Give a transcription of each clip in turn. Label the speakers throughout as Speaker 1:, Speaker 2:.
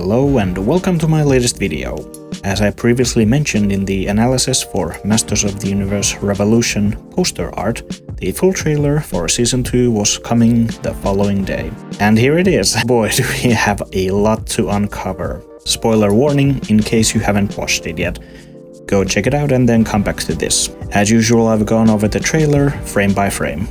Speaker 1: Hello and welcome to my latest video. As I previously mentioned in the analysis for Masters of the Universe Revolution poster art, the full trailer for Season 2 was coming the following day. And here it is. Boy, do we have a lot to uncover. Spoiler warning in case you haven't watched it yet. Go check it out and then come back to this. As usual, I've gone over the trailer frame by frame.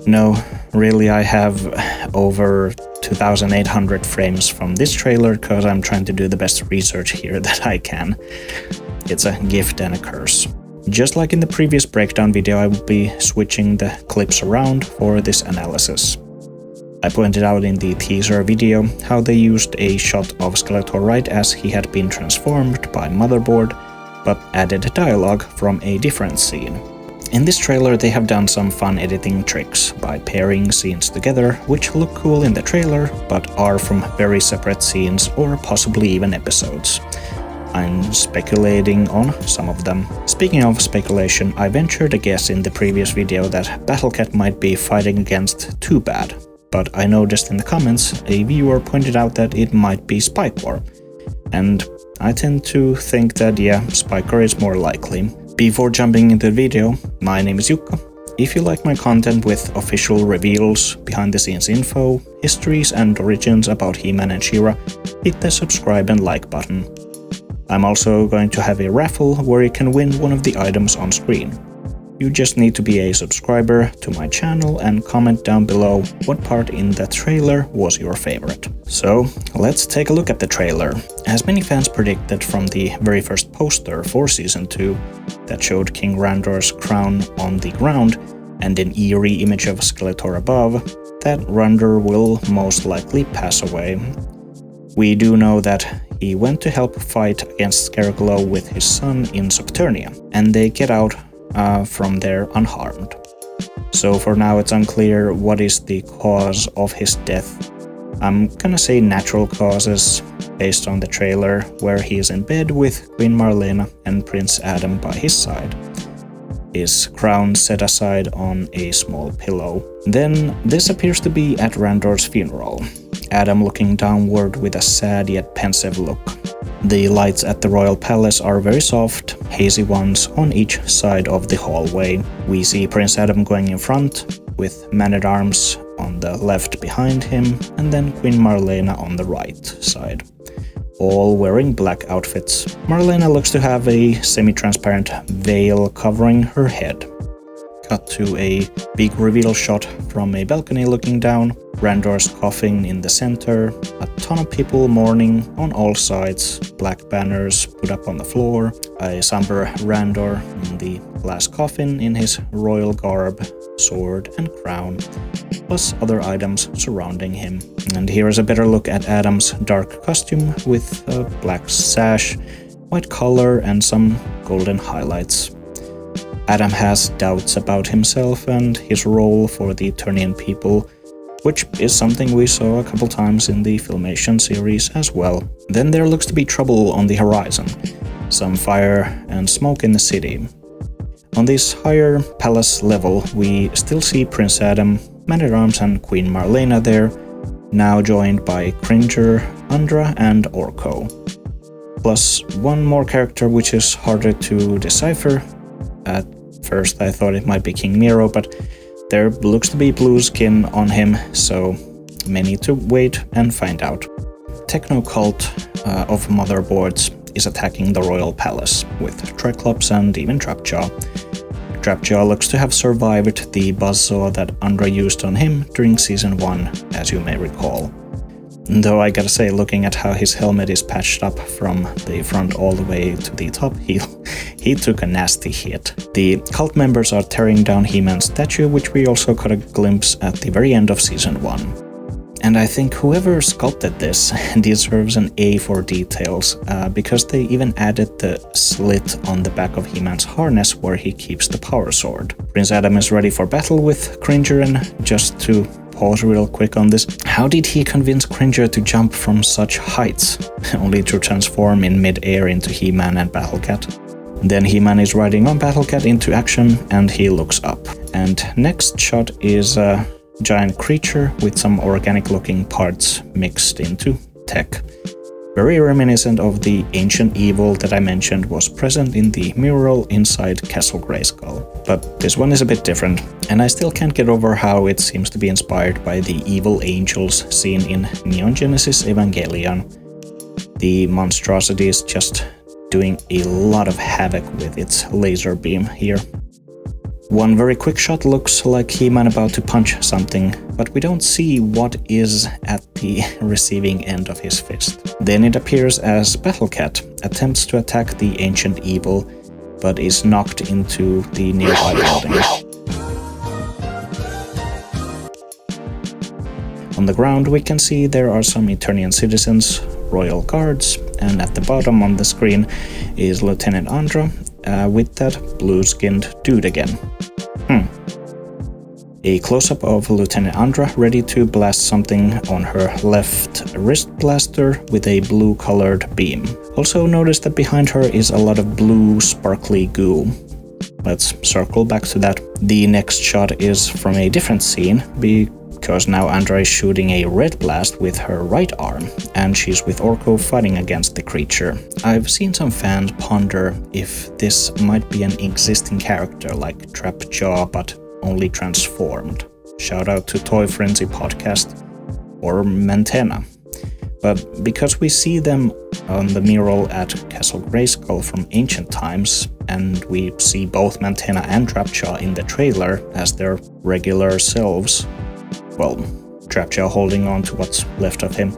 Speaker 1: No, really I have over 2,800 frames from this trailer because I'm trying to do the best research here that I can. It's a gift and a curse. Just like in the previous breakdown video, I will be switching the clips around for this analysis. I pointed out in the teaser video how they used a shot of Skeletor right as he had been transformed by Motherboard, but added dialogue from a different scene. In this trailer they have done some fun editing tricks by pairing scenes together, which look cool in the trailer, but are from very separate scenes or possibly even episodes. I'm speculating on some of them. Speaking of speculation, I ventured a guess in the previous video that Battlecat might be fighting against Too Bad, but I noticed in the comments a viewer pointed out that it might be Spikewar, and I tend to think that yeah, Spikewar is more likely. Before jumping into the video, my name is Jukka. If you like my content with official reveals, behind the scenes info, histories and origins about He-Man and She-Ra, hit the subscribe and like button. I'm also going to have a raffle where you can win one of the items on screen. You just need to be a subscriber to my channel and comment down below what part in the trailer was your favorite. So, let's take a look at the trailer. As many fans predicted from the very first poster for Season 2 that showed King Randor's crown on the ground and an eerie image of Skeletor above, that Randor will most likely pass away. We do know that he went to help fight against Scareglow with his son in Eternia, and they get out from there unharmed. So for now it's unclear what is the cause of his death. I'm gonna say natural causes based on the trailer, where he is in bed with Queen Marlena and Prince Adam by his side. His crown set aside on a small pillow. Then this appears to be at Randor's funeral. Adam looking downward with a sad yet pensive look. The lights at the royal palace are very soft, hazy ones on each side of the hallway. We see Prince Adam going in front, with Man-at-Arms on the left behind him, and then Queen Marlena on the right side, all wearing black outfits. Marlena looks to have a semi-transparent veil covering her head. Cut to a big reveal shot from a balcony looking down, Randor's coffin in the center, a ton of people mourning on all sides, black banners put up on the floor, a somber Randor in the glass coffin in his royal garb, sword and crown, plus other items surrounding him. And here is a better look at Adam's dark costume with a black sash, white collar and some golden highlights. Adam has doubts about himself and his role for the Eternian people, which is something we saw a couple times in the Filmation series as well. Then there looks to be trouble on the horizon, some fire and smoke in the city. On this higher palace level, we still see Prince Adam, Man-at-Arms and Queen Marlena there, now joined by Cringer, Andra and Orko. Plus one more character which is harder to decipher. At first I thought it might be King Miro, but there looks to be blue skin on him, so may need to wait and find out. Techno cult of motherboards is attacking the royal palace with Triclops and even Trapjaw. Trapjaw looks to have survived the buzzsaw that Andra used on him during Season 1, as you may recall. Though I gotta say, looking at how his helmet is patched up from the front all the way to the top, he took a nasty hit. The cult members are tearing down He-Man's statue, which we also got a glimpse at the very end of Season 1. And I think whoever sculpted this deserves an A for details, because they even added the slit on the back of He-Man's harness where he keeps the power sword. Prince Adam is ready for battle with Cringer, and just to pause real quick on this, how did he convince Cringer to jump from such heights, only to transform in mid-air into He-Man and Battlecat? Then He-Man is riding on Battlecat into action and he looks up. And next shot is a giant creature with some organic looking parts mixed into tech. very reminiscent of the ancient evil that I mentioned was present in the mural inside Castle Grayskull. But this one is a bit different, and I still can't get over how it seems to be inspired by the evil angels seen in Neon Genesis Evangelion. The monstrosity is just doing a lot of havoc with its laser beam here. One very quick shot looks like He-Man about to punch something, but we don't see what is at the receiving end of his fist. Then it appears as Battle Cat attempts to attack the ancient evil, but is knocked into the nearby building. On the ground we can see there are some Eternian citizens, royal guards, and at the bottom on the screen is Lieutenant Andra with that blue-skinned dude again. A close-up of Lieutenant Andra ready to blast something on her left wrist blaster with a blue-colored beam. Also notice that behind her is a lot of blue sparkly goo. Let's circle back to that. The next shot is from a different scene, because now Andra is shooting a red blast with her right arm, and she's with Orko fighting against the creature. I've seen some fans ponder if this might be an existing character like Trapjaw, but only transformed. Shout out to Toy Frenzy Podcast, or Mantenna. But because we see them on the mural at Castle Grayskull from ancient times, and we see both Mantenna and Trapjaw in the trailer as their regular selves, well, Trapjaw holding on to what's left of him,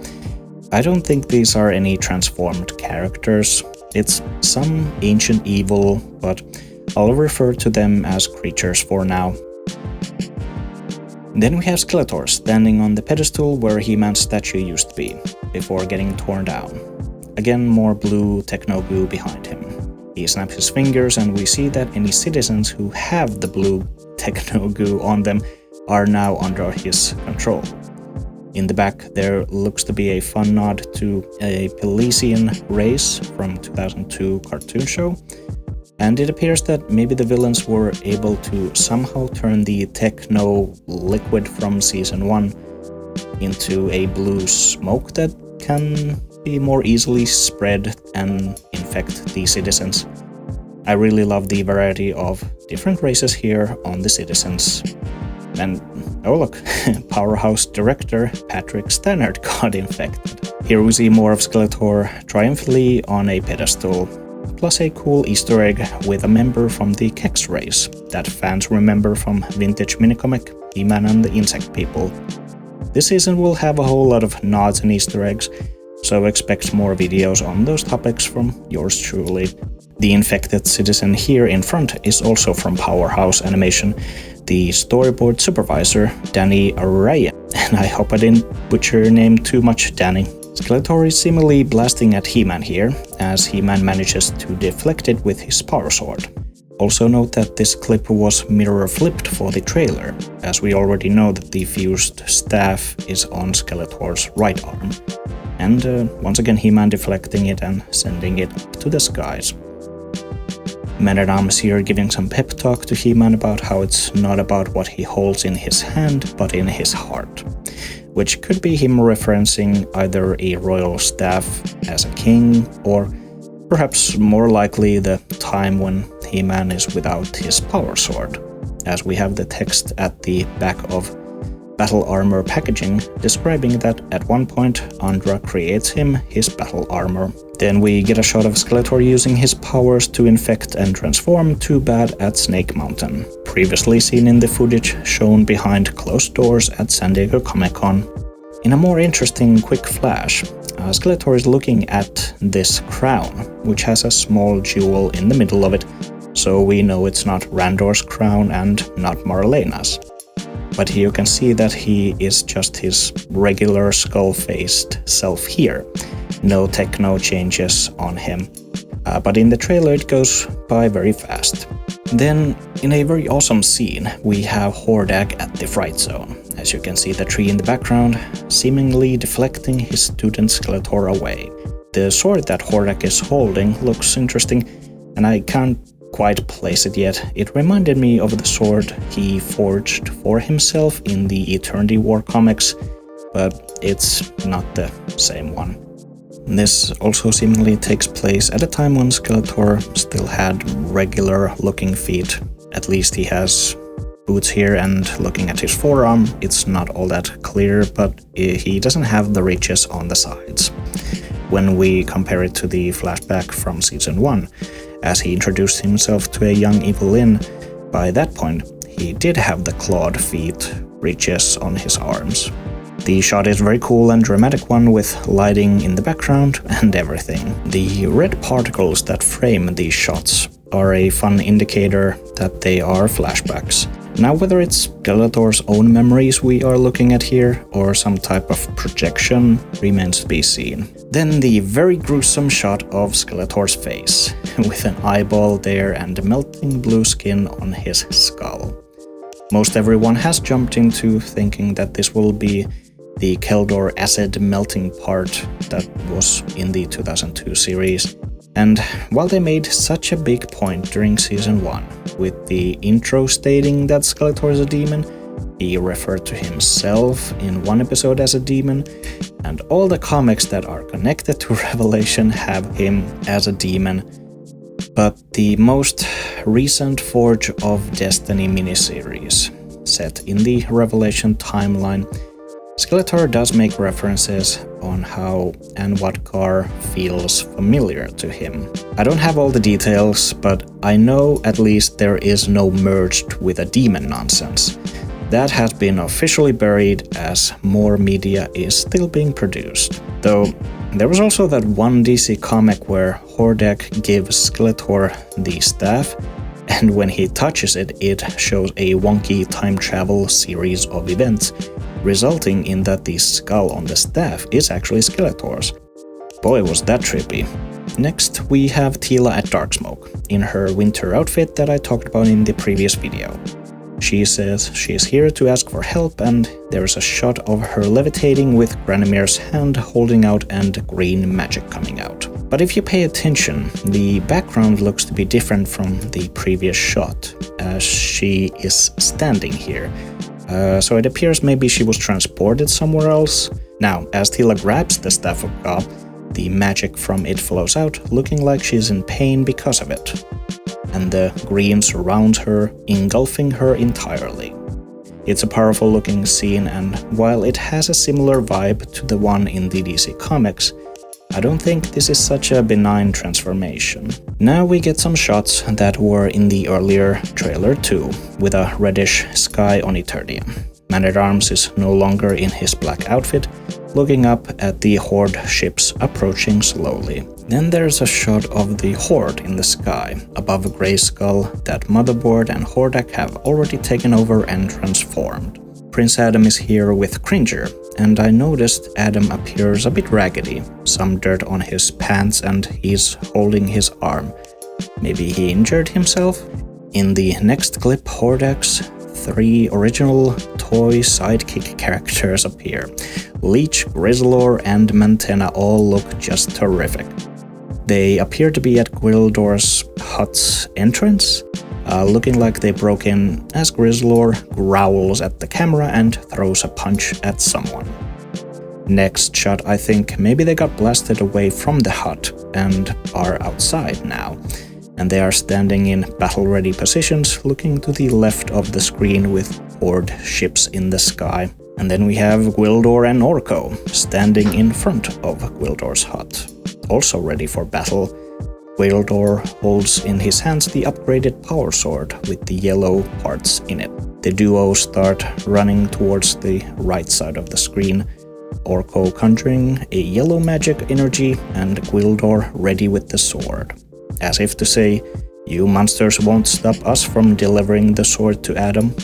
Speaker 1: I don't think these are any transformed characters. It's some ancient evil, but I'll refer to them as creatures for now. Then we have Skeletor standing on the pedestal where He-Man's statue used to be, before getting torn down. Again, more blue techno-goo behind him. He snaps his fingers and we see that any citizens who have the blue techno-goo on them are now under his control. In the back there looks to be a fun nod to a Pelesian race from 2002 cartoon show, and it appears that maybe the villains were able to somehow turn the techno liquid from season 1 into a blue smoke that can be more easily spread and infect the citizens. I really love the variety of different races here on the citizens. And oh look, Powerhouse director Patrick Stannard got infected. Here we see more of Skeletor triumphantly on a pedestal, plus a cool Easter egg with a member from the Kex race that fans remember from vintage Minicomic, He-Man and the Insect People. This season will have a whole lot of nods and Easter eggs, so expect more videos on those topics from yours truly. The infected citizen here in front is also from Powerhouse Animation, the storyboard supervisor, Danny Araya, and I hope I didn't butcher your name too much, Danny. Skeletor is seemingly blasting at He-Man here, as He-Man manages to deflect it with his power sword. Also note that this clip was mirror flipped for the trailer, as we already know that the fused staff is on Skeletor's right arm. And once again He-Man deflecting it and sending it up to the skies. Man-at-Arms here giving some pep talk to He-Man about how it's not about what he holds in his hand, but in his heart. Which could be him referencing either a royal staff as a king, or perhaps more likely the time when He-Man is without his power sword, as we have the text at the back of battle armor packaging describing that at one point Andra creates him his battle armor. Then we get a shot of Skeletor using his powers to infect and transform Too-Bad at Snake Mountain, previously seen in the footage shown behind closed doors at San Diego Comic-Con. In a more interesting quick flash, Skeletor is looking at this crown, which has a small jewel in the middle of it, so we know it's not Randor's crown and not Marlena's. But here you can see that he is just his regular skull-faced self here. No techno changes on him. But in the trailer it goes by very fast. Then, in a very awesome scene, we have Hordak at the Fright Zone. As you can see the tree in the background, seemingly deflecting his student Skeletor away. The sword that Hordak is holding looks interesting, and I can't quite place it yet. It reminded me of the sword he forged for himself in the Eternity War comics, but it's not the same one. This also seemingly takes place at a time when Skeletor still had regular looking feet. At least he has boots here, and looking at his forearm, it's not all that clear, but he doesn't have the ridges on the sides. When we compare it to the flashback from Season 1, as he introduced himself to a young Evil-Lyn, by that point, he did have the clawed feet ridges on his arms. The shot is very cool and dramatic one with lighting in the background and everything. The red particles that frame these shots are a fun indicator that they are flashbacks. Now, whether it's Skeletor's own memories we are looking at here, or some type of projection, remains to be seen. Then the very gruesome shot of Skeletor's face, with an eyeball there and melting blue skin on his skull. Most everyone has jumped into thinking that this will be the Keldor acid melting part that was in the 2002 series. And while they made such a big point during Season 1, with the intro stating that Skeletor is a demon, he referred to himself in one episode as a demon, and all the comics that are connected to Revelation have him as a demon. But the most recent Forge of Destiny miniseries, set in the Revelation timeline, Skeletor does make references on how and what car feels familiar to him. I don't have all the details, but I know at least there is no merged with a demon nonsense. That has been officially buried as more media is still being produced. Though there was also that one DC comic where Hordak gives Skeletor the staff, and when he touches it, it shows a wonky time travel series of events, resulting in that the skull on the staff is actually Skeletor's. Boy, was that trippy. Next, we have Teela at Darksmoke, in her winter outfit that I talked about in the previous video. She says she is here to ask for help, and there's a shot of her levitating with Granamyr's hand holding out and green magic coming out. But if you pay attention, the background looks to be different from the previous shot, as she is standing here. So it appears maybe she was transported somewhere else. Now, as Teela grabs the Staff of God, the magic from it flows out, looking like she's in pain because of it. And the green surrounds her, engulfing her entirely. It's a powerful looking scene, and while it has a similar vibe to the one in the DC Comics, I don't think this is such a benign transformation. Now we get some shots that were in the earlier trailer too, with a reddish sky on Eternia. Man-at-Arms is no longer in his black outfit, looking up at the Horde ships approaching slowly. Then there's a shot of the Horde in the sky, above Grayskull that Motherboard and Hordak have already taken over and transformed. Prince Adam is here with Cringer, and I noticed Adam appears a bit raggedy, some dirt on his pants, and he's holding his arm. Maybe he injured himself? In the next clip, Hordak's 3 original toy sidekick characters appear. Leech, Grizzlor, and Mantenna all look just terrific. They appear to be at Gwildor's hut's entrance, looking like they broke in as Grizzlor growls at the camera and throws a punch at someone. Next shot, I think maybe they got blasted away from the hut and are outside now, and they are standing in battle-ready positions looking to the left of the screen with Horde ships in the sky. And then we have Gwildor and Orko standing in front of Gwildor's hut, also ready for battle. Gwildor holds in his hands the upgraded power sword with the yellow parts in it. The duo start running towards the right side of the screen, Orko conjuring a yellow magic energy and Gwildor ready with the sword. As if to say, you monsters won't stop us from delivering the sword to Adam.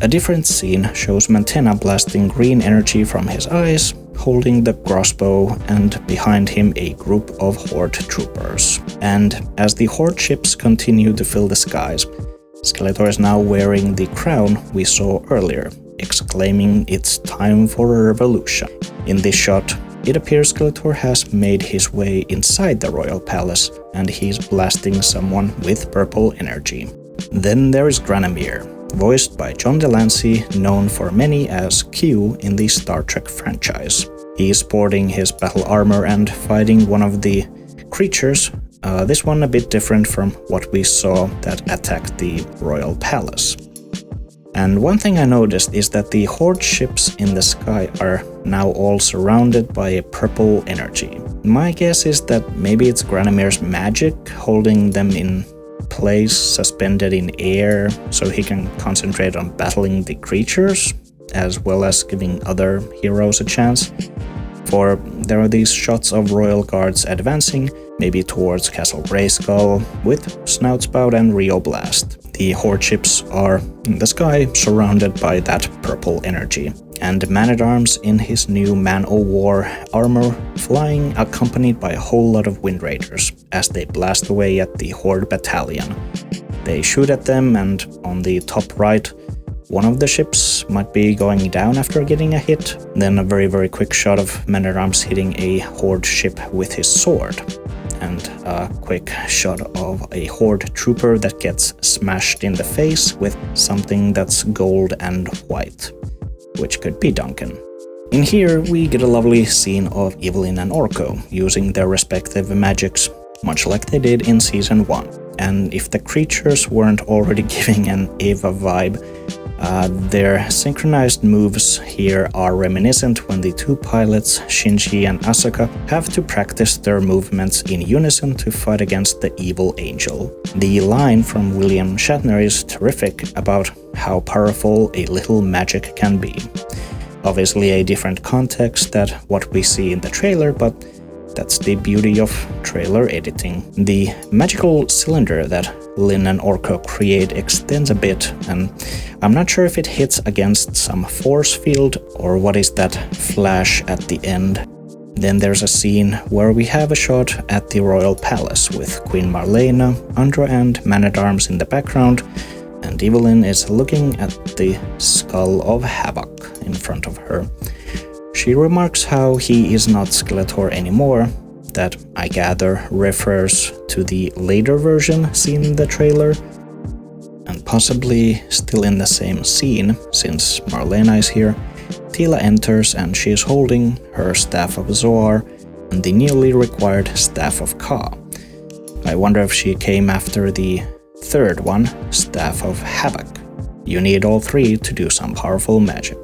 Speaker 1: A different scene shows Mantenna blasting green energy from his eyes, holding the crossbow, and behind him a group of Horde troopers. And as the Horde ships continue to fill the skies, Skeletor is now wearing the crown we saw earlier, exclaiming it's time for a revolution. In this shot, it appears Skeletor has made his way inside the royal palace, and he's blasting someone with purple energy. Then there is Granamyr, voiced by John Delancey, known for many as Q in the Star Trek franchise. He's sporting his battle armor and fighting one of the creatures, this one a bit different from what we saw that attacked the royal palace. And one thing I noticed is that the Horde ships in the sky are now all surrounded by a purple energy. My guess is that maybe it's Granamyr's magic holding them in place, suspended in air, so he can concentrate on battling the creatures, as well as giving other heroes a chance. For there are these shots of royal guards advancing, maybe towards Castle Grayskull, with Snoutspout and Rio Blast. The Horde ships are in the sky, surrounded by that purple energy. And Man-at-Arms in his new Man-o'-War armor, flying accompanied by a whole lot of Wind Raiders, as they blast away at the Horde battalion. They shoot at them, and on the top right, one of the ships might be going down after getting a hit. Then a very quick shot of Man-at-Arms hitting a Horde ship with his sword. And a quick shot of a Horde trooper that gets smashed in the face with something that's gold and white, which could be Duncan. In here, we get a lovely scene of Evil-Lyn and Orko using their respective magics, much like they did in Season 1. And if the creatures weren't already giving an Eva vibe, their synchronized moves here are reminiscent when the two pilots, Shinji and Asuka, have to practice their movements in unison to fight against the evil angel. The line from William Shatner is terrific about how powerful a little magic can be. Obviously a different context than what we see in the trailer, but that's the beauty of trailer editing. The magical cylinder that Lyn and Orko create extends a bit, and I'm not sure if it hits against some force field or what is that flash at the end. Then there's a scene where we have a shot at the royal palace with Queen Marlena, Andra and Man-at-Arms in the background, and Evil-Lyn is looking at the skull of Havoc in front of her. She remarks how he is not Skeletor anymore, that I gather refers to the later version seen in the trailer, and possibly still in the same scene, since Marlena is here. Teela enters and she is holding her Staff of Zoar and the newly required Staff of Ka. I wonder if she came after the third one, Staff of Havoc. You need all three to do some powerful magic.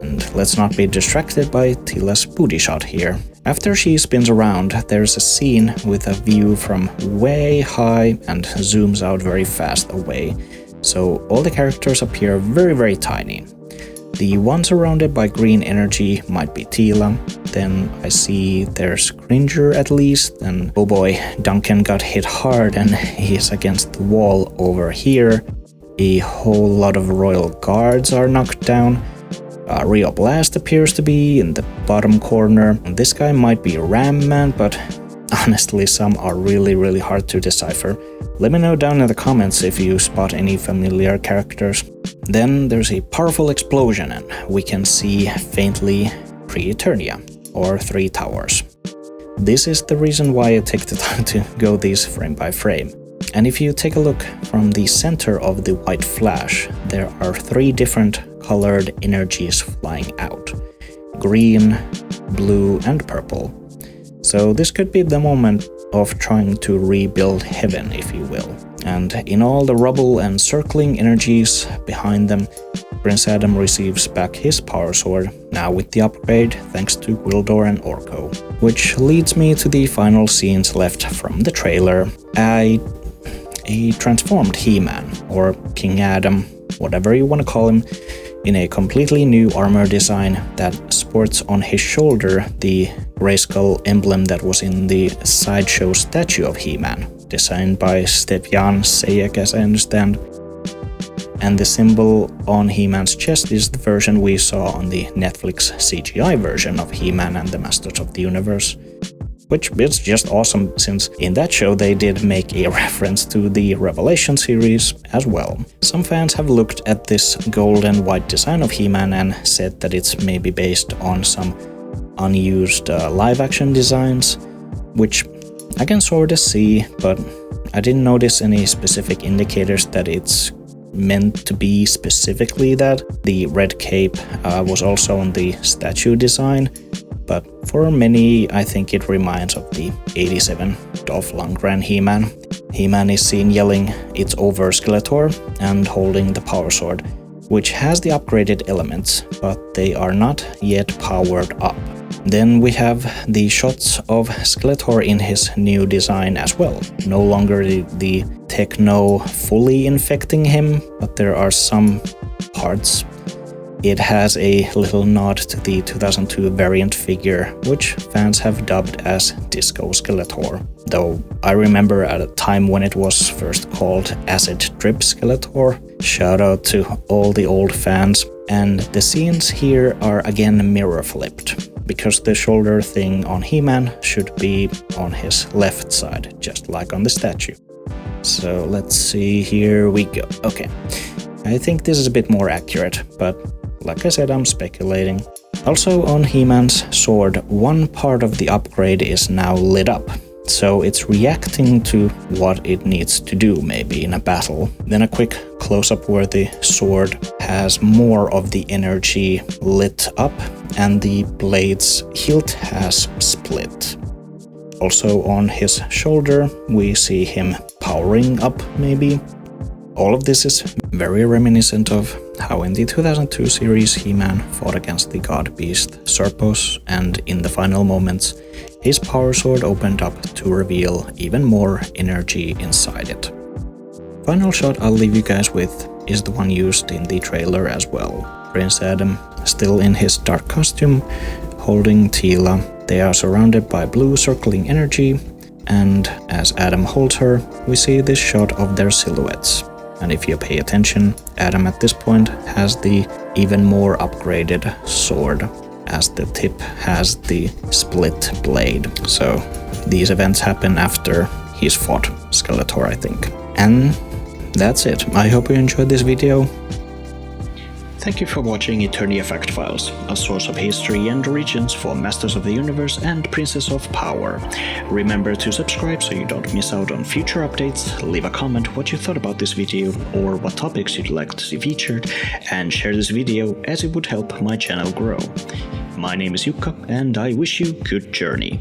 Speaker 1: And let's not be distracted by Teela's booty shot here. After she spins around, there's a scene with a view from way high and zooms out very fast away, so all the characters appear very tiny. The one surrounded by green energy might be Teela, then I see there's Cringer at least, and oh boy, Duncan got hit hard and he's against the wall over here. A whole lot of royal guards are knocked down. Rio Blast appears to be in the bottom corner. This guy might be Ram Man, but honestly some are really hard to decipher. Let me know down in the comments if you spot any familiar characters. Then there's a powerful explosion and we can see faintly Eternia, or Three Towers. This is the reason why I take the time to go these frame by frame. And if you take a look from the center of the white flash, there are three different colored energies flying out: green, blue and purple. So this could be the moment of trying to rebuild heaven, if you will. And in all the rubble and circling energies behind them, Prince Adam receives back his power sword, now with the upgrade thanks to Gwildor and Orko. Which leads me to the final scenes left from the trailer. A transformed He-Man, or King Adam, whatever you want to call him, in a completely new armor design that sports on his shoulder the Grayskull emblem that was in the sideshow statue of He-Man, designed by Stepjan Sayek as I understand. And the symbol on He-Man's chest is the version we saw on the Netflix CGI version of He-Man and the Masters of the Universe. Which is just awesome, since in that show they did make a reference to the Revelation series as well. Some fans have looked at this gold and white design of He-Man and said that it's maybe based on some unused live-action designs, which I can sort of see, but I didn't notice any specific indicators that it's meant to be specifically that. The red cape was also on the statue design, but for many I think it reminds of the 87 Dolph Lundgren He-Man. He-Man is seen yelling "It's over, Skeletor" and holding the power sword, which has the upgraded elements, but they are not yet powered up. Then we have the shots of Skeletor in his new design as well. No longer the techno fully infecting him, but there are some parts. It has a little nod to the 2002 variant figure, which fans have dubbed as Disco Skeletor. Though I remember at a time when it was first called Acid Drip Skeletor. Shout out to all the old fans. And the scenes here are again mirror flipped, because the shoulder thing on He-Man should be on his left side, just like on the statue. So let's see, here we go. Okay, I think this is a bit more accurate, but like I said, I'm speculating. Also on He-Man's sword, one part of the upgrade is now lit up, so it's reacting to what it needs to do maybe in a battle. Then a quick close-up where the sword has more of the energy lit up and the blade's hilt has split. Also on his shoulder we see him powering up maybe. All of this is very reminiscent of how in the 2002 series He-Man fought against the god beast Serpos, and in the final moments his power sword opened up to reveal even more energy inside it. Final shot I'll leave you guys with is the one used in the trailer as well. Prince Adam, still in his dark costume, holding Teela. They are surrounded by blue circling energy, and as Adam holds her, we see this shot of their silhouettes. And if you pay attention, Adam at this point has the even more upgraded sword, as the tip has the split blade. So these events happen after he's fought Skeletor, I think. And that's it. I hope you enjoyed this video. Thank you for watching Eternia Fact Files, a source of history and origins for Masters of the Universe and Princess of Power. Remember to subscribe so you don't miss out on future updates, leave a comment what you thought about this video or what topics you'd like to see featured, and share this video as it would help my channel grow. My name is Jukka and I wish you good journey.